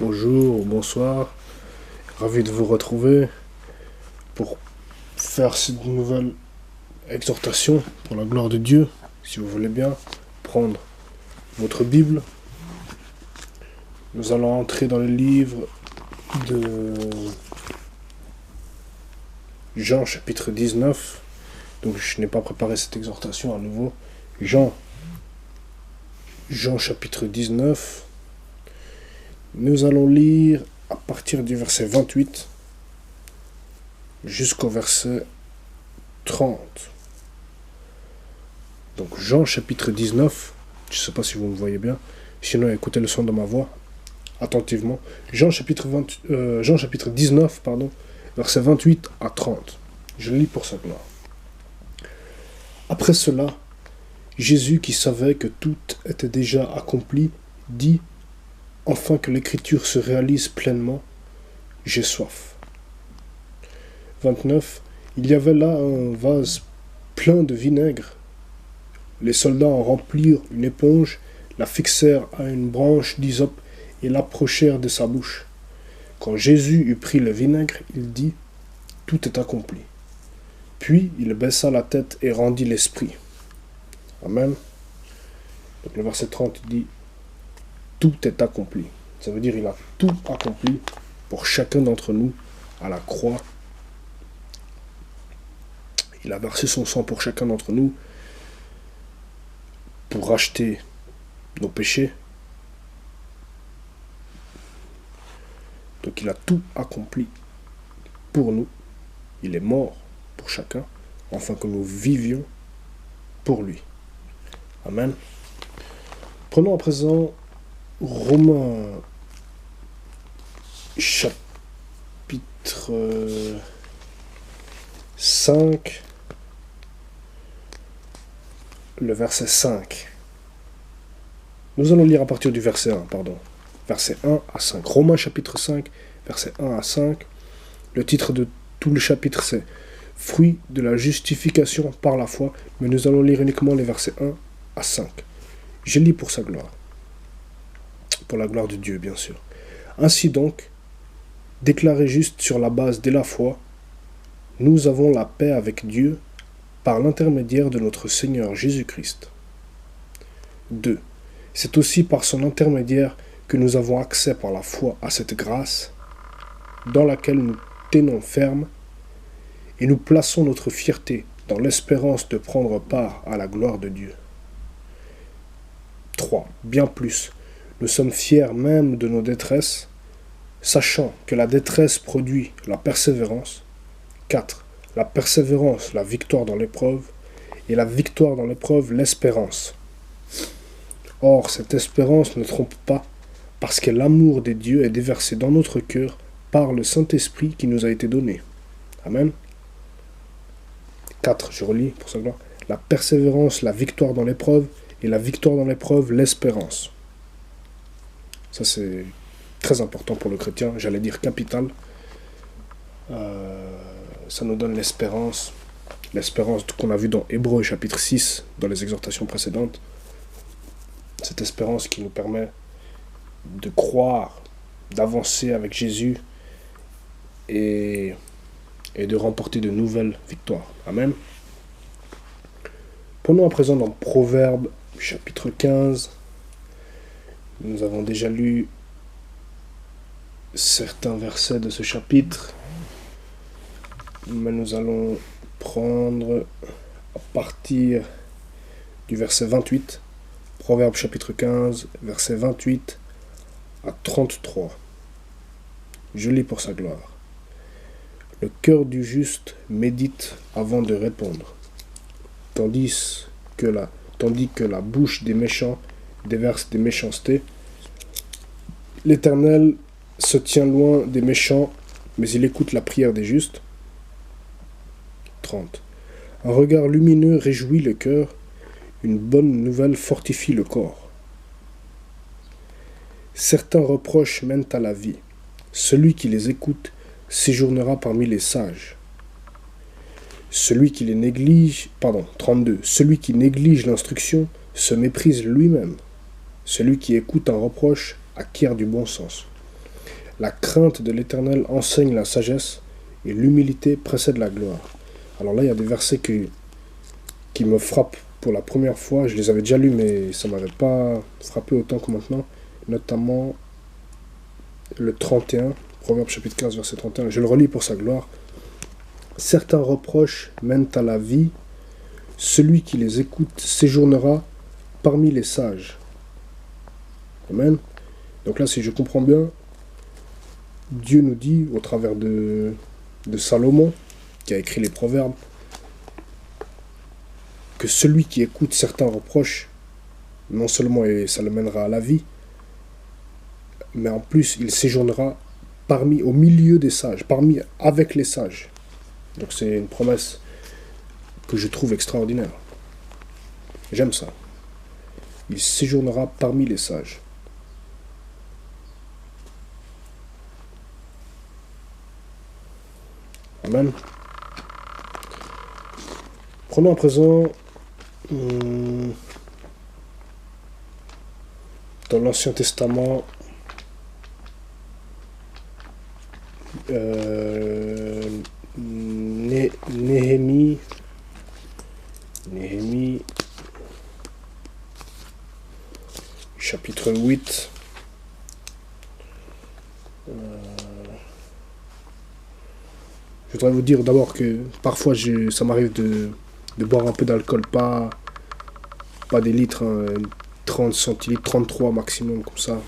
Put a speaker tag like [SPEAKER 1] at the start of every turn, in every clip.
[SPEAKER 1] Bonjour, bonsoir, ravi de vous retrouver pour faire cette nouvelle exhortation pour la gloire de Dieu. Si vous voulez bien prendre votre Bible, nous allons entrer dans le livre de Jean chapitre 19. Donc je n'ai pas préparé cette exhortation à nouveau. Jean chapitre 19. Nous allons lire à partir du verset 28 jusqu'au verset 30. Donc Jean chapitre 19, je ne sais pas si vous me voyez bien, sinon écoutez le son de ma voix attentivement. Jean chapitre 19, verset 28 à 30. Je lis pour sa gloire. Après cela, Jésus, qui savait que tout était déjà accompli, dit: afin que l'écriture se réalise pleinement, j'ai soif. 29. Il y avait là un vase plein de vinaigre. Les soldats en remplirent une éponge, la fixèrent à une branche d'hysope et l'approchèrent de sa bouche. Quand Jésus eut pris le vinaigre, il dit: tout est accompli. Puis il baissa la tête et rendit l'esprit. Amen. Donc le verset 30 dit: tout est accompli. Ça veut dire il a tout accompli pour chacun d'entre nous à la croix. Il a versé son sang pour chacun d'entre nous pour racheter nos péchés. Donc il a tout accompli pour nous. Il est mort pour chacun, afin que nous vivions pour lui. Amen. Prenons à présent Romains chapitre 5, le verset 5. Nous allons lire à partir du verset 1, verset 1 à 5. Romains chapitre 5, verset 1 à 5. Le titre de tout le chapitre, c'est « Fruit de la justification par la foi », mais nous allons lire uniquement les versets 1 à 5. Je lis pour sa gloire. Pour la gloire de Dieu, bien sûr. Ainsi donc, déclarés justes sur la base de la foi, nous avons la paix avec Dieu par l'intermédiaire de notre Seigneur Jésus-Christ. 2. C'est aussi par son intermédiaire que nous avons accès par la foi à cette grâce, dans laquelle nous tenons ferme, et nous plaçons notre fierté dans l'espérance de prendre part à la gloire de Dieu. 3. Bien plus, nous sommes fiers même de nos détresses, sachant que la détresse produit la persévérance. 4. La persévérance, la victoire dans l'épreuve, et la victoire dans l'épreuve, l'espérance. Or, cette espérance ne trompe pas, parce que l'amour de Dieu est déversé dans notre cœur par le Saint-Esprit qui nous a été donné. Amen. 4. Je relis pour sa gloire. La persévérance, la victoire dans l'épreuve, et la victoire dans l'épreuve, l'espérance. Ça, c'est très important pour le chrétien, j'allais dire capital. Ça nous donne l'espérance qu'on a vue dans Hébreux chapitre 6, dans les exhortations précédentes. Cette espérance qui nous permet de croire, d'avancer avec Jésus et de remporter de nouvelles victoires. Amen. Prenons à présent dans Proverbes chapitre 15. Nous avons déjà lu certains versets de ce chapitre, mais nous allons prendre à partir du verset 28, Proverbes chapitre 15, verset 28 à 33. Je lis pour sa gloire. Le cœur du juste médite avant de répondre, tandis que la bouche des méchants déverse des méchancetés. L'Éternel se tient loin des méchants, mais il écoute la prière des justes. 30. Un regard lumineux réjouit le cœur, une bonne nouvelle fortifie le corps. Certains reproches mènent à la vie. Celui qui les écoute séjournera parmi les sages. Celui qui les néglige, 32. Celui qui néglige l'instruction se méprise lui-même. Celui qui écoute un reproche acquiert du bon sens. La crainte de l'Éternel enseigne la sagesse et l'humilité précède la gloire. Alors là, il y a des versets qui me frappent pour la première fois. Je les avais déjà lus, mais ça ne m'avait pas frappé autant que maintenant. Notamment le 31, Proverbe chapitre 15, verset 31. Je le relis pour sa gloire. Certains reproches mènent à la vie. Celui qui les écoute séjournera parmi les sages. Amen. Donc là, si je comprends bien, Dieu nous dit, au travers de Salomon, qui a écrit les proverbes, que celui qui écoute certains reproches, non seulement ça le mènera à la vie, mais en plus, il séjournera au milieu des sages, avec les sages. Donc c'est une promesse que je trouve extraordinaire. J'aime ça. Il séjournera parmi les sages. Amen. Prenons à présent dans l'Ancien Testament Néhémie, chapitre 8. Je voudrais vous dire d'abord que parfois ça m'arrive de boire un peu d'alcool, pas des litres, hein, 30 centilitres, 33 maximum, comme ça.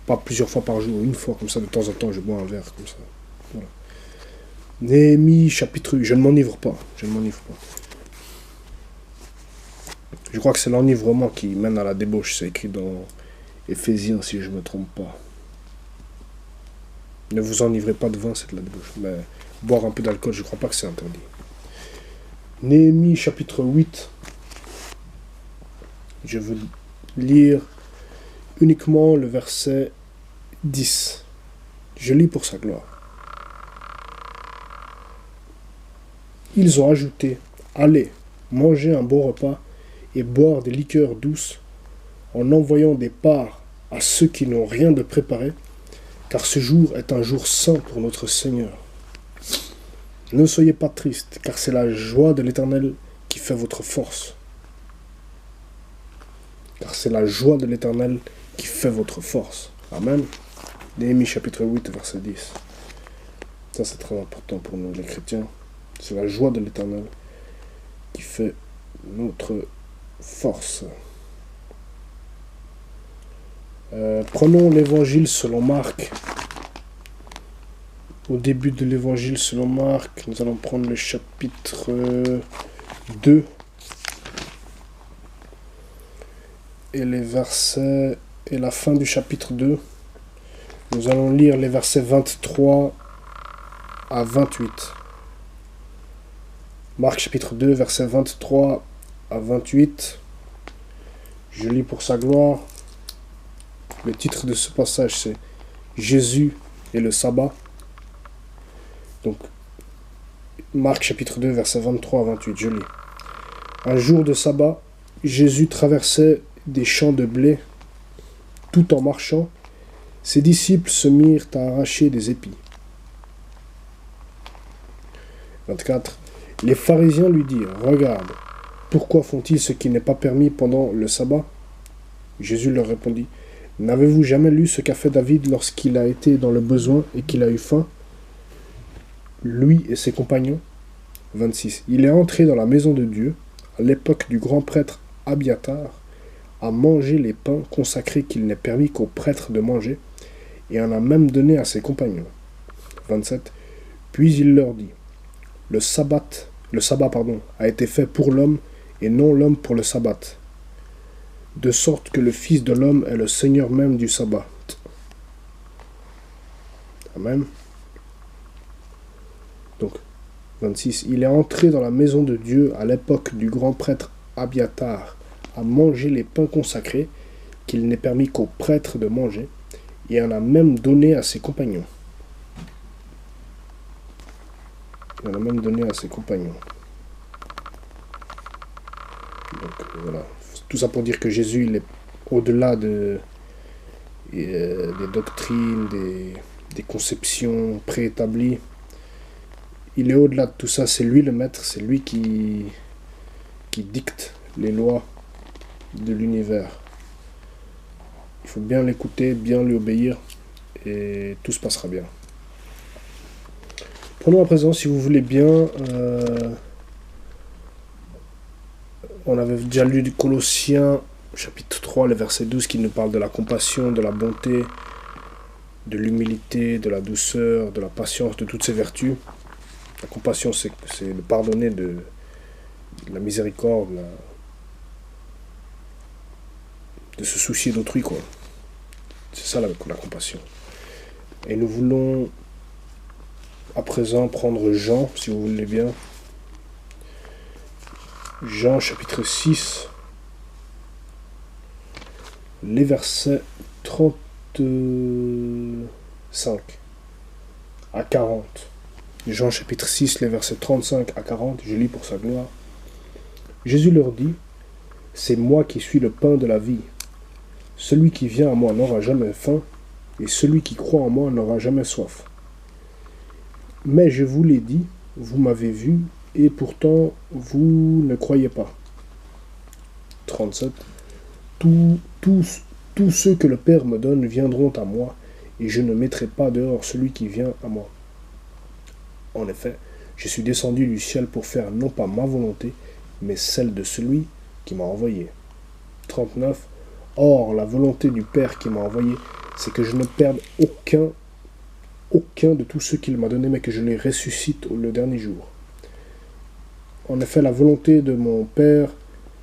[SPEAKER 1] Pas plusieurs fois par jour, une fois comme ça, de temps en temps, je bois un verre comme ça. Voilà. Néhémie, chapitre 8, je ne m'enivre pas. Je crois que c'est l'enivrement qui mène à la débauche, c'est écrit dans Éphésiens, si je ne me trompe pas. Ne vous enivrez pas de vin, c'est de la débauche. Mais boire un peu d'alcool, je ne crois pas que c'est interdit. Néhémie, chapitre 8. Je veux lire uniquement le verset 10. Je lis pour sa gloire. Ils ont ajouté, allez, manger un bon repas et boire des liqueurs douces en envoyant des parts à ceux qui n'ont rien de préparé, car ce jour est un jour saint pour notre Seigneur. Ne soyez pas tristes, car c'est la joie de l'Éternel qui fait votre force. Car c'est la joie de l'Éternel qui fait votre force. Amen. Néhémie chapitre 8, verset 10. Ça, c'est très important pour nous, les chrétiens. C'est la joie de l'Éternel qui fait notre force. Prenons l'évangile selon Marc. Au début de l'évangile selon Marc, nous allons prendre le chapitre 2 et les versets et la fin du chapitre 2. Nous allons lire les versets 23 à 28. Marc chapitre 2, versets 23 à 28. Je lis pour sa gloire. Le titre de ce passage, c'est Jésus et le sabbat. Donc, Marc chapitre 2, versets 23 à 28, je lis. Un jour de sabbat, Jésus traversait des champs de blé. Tout en marchant, ses disciples se mirent à arracher des épis. 24. Les pharisiens lui dirent, regarde, pourquoi font-ils ce qui n'est pas permis pendant le sabbat? Jésus leur répondit, n'avez-vous jamais lu ce qu'a fait David lorsqu'il a été dans le besoin et qu'il a eu faim, lui et ses compagnons? 26. Il est entré dans la maison de Dieu, à l'époque du grand prêtre Abiatar, à manger les pains consacrés qu'il n'est permis qu'aux prêtres de manger, et en a même donné à ses compagnons. 27. Puis il leur dit, le sabbat a été fait pour l'homme, et non l'homme pour le sabbat, de sorte que le Fils de l'homme est le Seigneur même du sabbat. Amen. Donc, 26. Il est entré dans la maison de Dieu à l'époque du grand prêtre Abiatar, à manger les pains consacrés, qu'il n'est permis qu'aux prêtres de manger, et en a même donné à ses compagnons. Donc, Voilà. Tout ça pour dire que Jésus, il est au-delà des doctrines, des conceptions préétablies. Il est au-delà de tout ça, c'est lui le maître, c'est lui qui dicte les lois de l'univers. Il faut bien l'écouter, bien lui obéir, et tout se passera bien. Prenons à présent, si vous voulez bien, on avait déjà lu du Colossiens, chapitre 3, le verset 12, qui nous parle de la compassion, de la bonté, de l'humilité, de la douceur, de la patience, de toutes ces vertus. La compassion, c'est le pardonner, de la miséricorde, de se soucier d'autrui, quoi. C'est ça la compassion. Et nous voulons à présent prendre Jean, si vous voulez bien. Jean chapitre 6, les versets 35 à 40. Jean chapitre 6, les versets 35 à 40, je lis pour sa gloire. Jésus leur dit, « C'est moi qui suis le pain de la vie. Celui qui vient à moi n'aura jamais faim, et celui qui croit en moi n'aura jamais soif. Mais je vous l'ai dit, vous m'avez vu, et pourtant vous ne croyez pas. » 37. Tous ceux que le Père me donne viendront à moi, et je ne mettrai pas dehors celui qui vient à moi. En effet, je suis descendu du ciel pour faire non pas ma volonté, mais celle de celui qui m'a envoyé. 39. Or, la volonté du Père qui m'a envoyé, c'est que je ne perde aucun de tous ceux qu'il m'a donné, mais que je les ressuscite le dernier jour. En effet, la volonté de mon Père,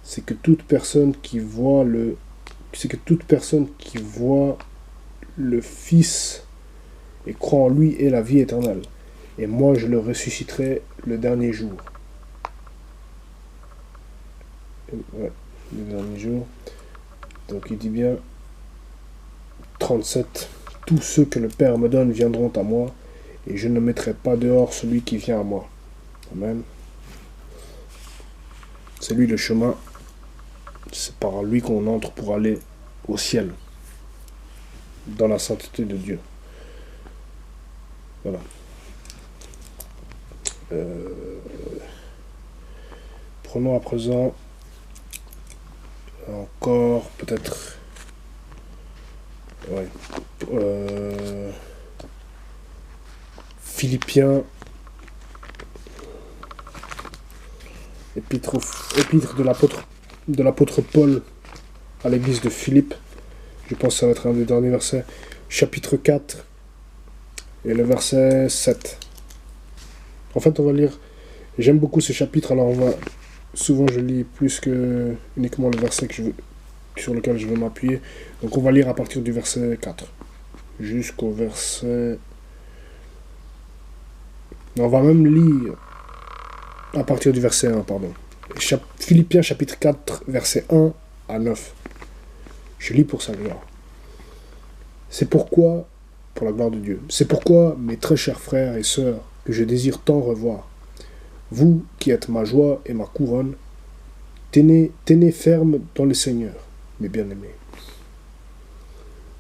[SPEAKER 1] c'est que toute personne qui voit le Fils et croit en lui ait la vie éternelle. Et moi, je le ressusciterai le dernier jour. Ouais, le dernier jour. Donc il dit bien 37. Tous ceux que le Père me donne viendront à moi, et je ne mettrai pas dehors celui qui vient à moi. Amen. C'est lui le chemin. C'est par lui qu'on entre pour aller au ciel, dans la sainteté de Dieu. Voilà. Prenons à présent encore peut-être Philippiens, épître de l'apôtre Paul à l'église de Philippe. Je pense que ça va être un des derniers versets. Chapitre 4 et le verset 7. En fait, on va lire. J'aime beaucoup ce chapitre, alors souvent je lis plus que uniquement le verset sur lequel je veux m'appuyer. Donc on va lire à partir du verset 4 jusqu'au verset... On va même lire à partir du verset 1, pardon. Philippiens chapitre 4, verset 1 à 9. Je lis pour sa gloire. C'est pourquoi, pour la gloire de Dieu, c'est pourquoi, mes très chers frères et sœurs, que je désire tant revoir, vous qui êtes ma joie et ma couronne, tenez ferme dans le Seigneur, mes bien-aimés.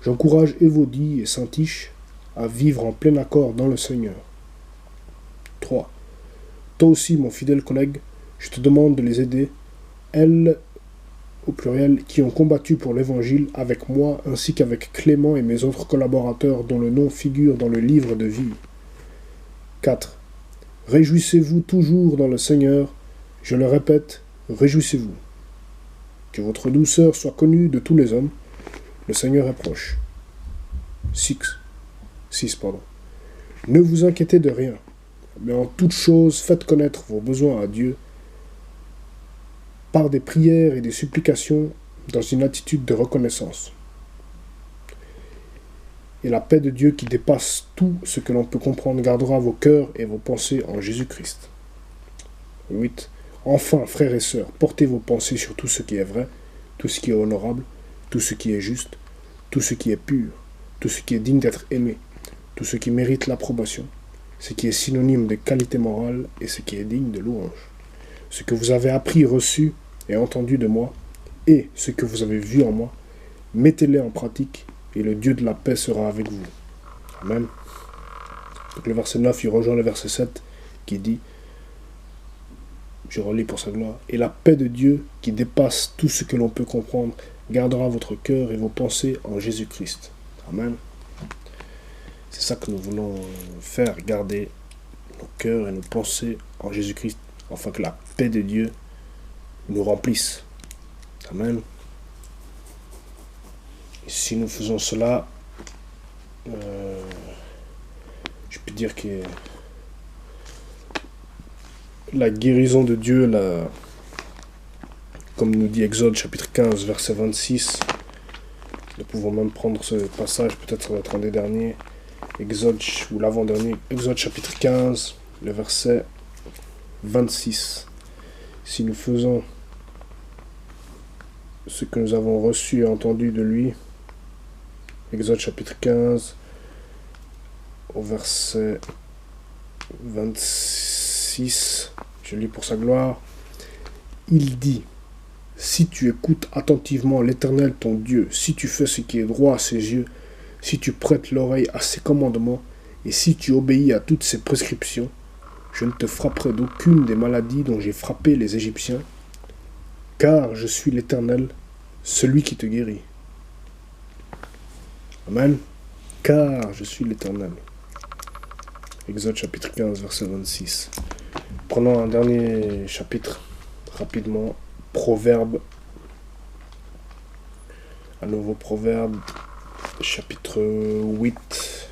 [SPEAKER 1] J'encourage Évodie et Saint-Tiche à vivre en plein accord dans le Seigneur. 3. Toi aussi, mon fidèle collègue, je te demande de les aider, elles, au pluriel, qui ont combattu pour l'Évangile avec moi, ainsi qu'avec Clément et mes autres collaborateurs dont le nom figure dans le livre de vie. 4. Réjouissez-vous toujours dans le Seigneur, je le répète, réjouissez-vous. Que votre douceur soit connue de tous les hommes, le Seigneur est proche. 6. Ne vous inquiétez de rien, mais en toute chose faites connaître vos besoins à Dieu par des prières et des supplications dans une attitude de reconnaissance. Et la paix de Dieu qui dépasse tout ce que l'on peut comprendre gardera vos cœurs et vos pensées en Jésus-Christ. 8. Enfin, frères et sœurs, portez vos pensées sur tout ce qui est vrai, tout ce qui est honorable, tout ce qui est juste, tout ce qui est pur, tout ce qui est digne d'être aimé, tout ce qui mérite l'approbation, ce qui est synonyme de qualité morale et ce qui est digne de louange. Ce que vous avez appris et reçu et entendu de moi, et ce que vous avez vu en moi, mettez-les en pratique, et le Dieu de la paix sera avec vous. Amen. Donc le verset 9, il rejoint le verset 7, qui dit, je relis pour sa gloire, et la paix de Dieu, qui dépasse tout ce que l'on peut comprendre, gardera votre cœur et vos pensées en Jésus-Christ. Amen. C'est ça que nous voulons faire, garder nos cœurs et nos pensées en Jésus-Christ, afin que la paix de Dieu nous remplisse. Amen. Et si nous faisons cela, je peux dire que la guérison de Dieu, comme nous dit Exode chapitre 15, verset 26, nous pouvons même prendre ce passage, peut-être ça va être un des derniers, Exode, ou l'avant-dernier, Exode chapitre 15, le verset 26. Si nous faisons ce que nous avons reçu et entendu de lui, Exode chapitre 15, au verset 26, je lis pour sa gloire, il dit, si tu écoutes attentivement l'Éternel ton Dieu, si tu fais ce qui est droit à ses yeux, si tu prêtes l'oreille à ses commandements, et si tu obéis à toutes ses prescriptions, je ne te frapperai d'aucune des maladies dont j'ai frappé les Égyptiens, car je suis l'Éternel, celui qui te guérit. Amen. Car je suis l'Éternel. Exode chapitre 15, verset 26. Prenons un dernier chapitre, rapidement. Proverbe. Un nouveau Proverbe, chapitre 8.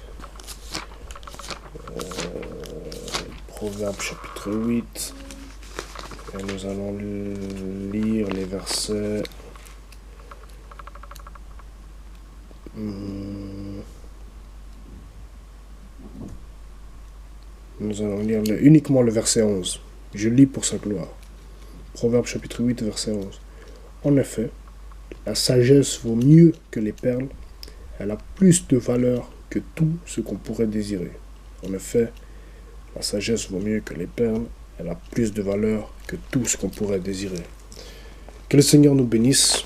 [SPEAKER 1] Proverbe, chapitre 8. Et nous allons lire les versets... Nous allons lire uniquement le verset 11. Je lis pour sa gloire. Proverbe chapitre 8, verset 11. En effet, la sagesse vaut mieux que les perles. Elle a plus de valeur que tout ce qu'on pourrait désirer. En effet, la sagesse vaut mieux que les perles. Elle a plus de valeur que tout ce qu'on pourrait désirer. Que le Seigneur nous bénisse.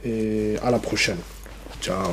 [SPEAKER 1] Et à la prochaine. Ciao.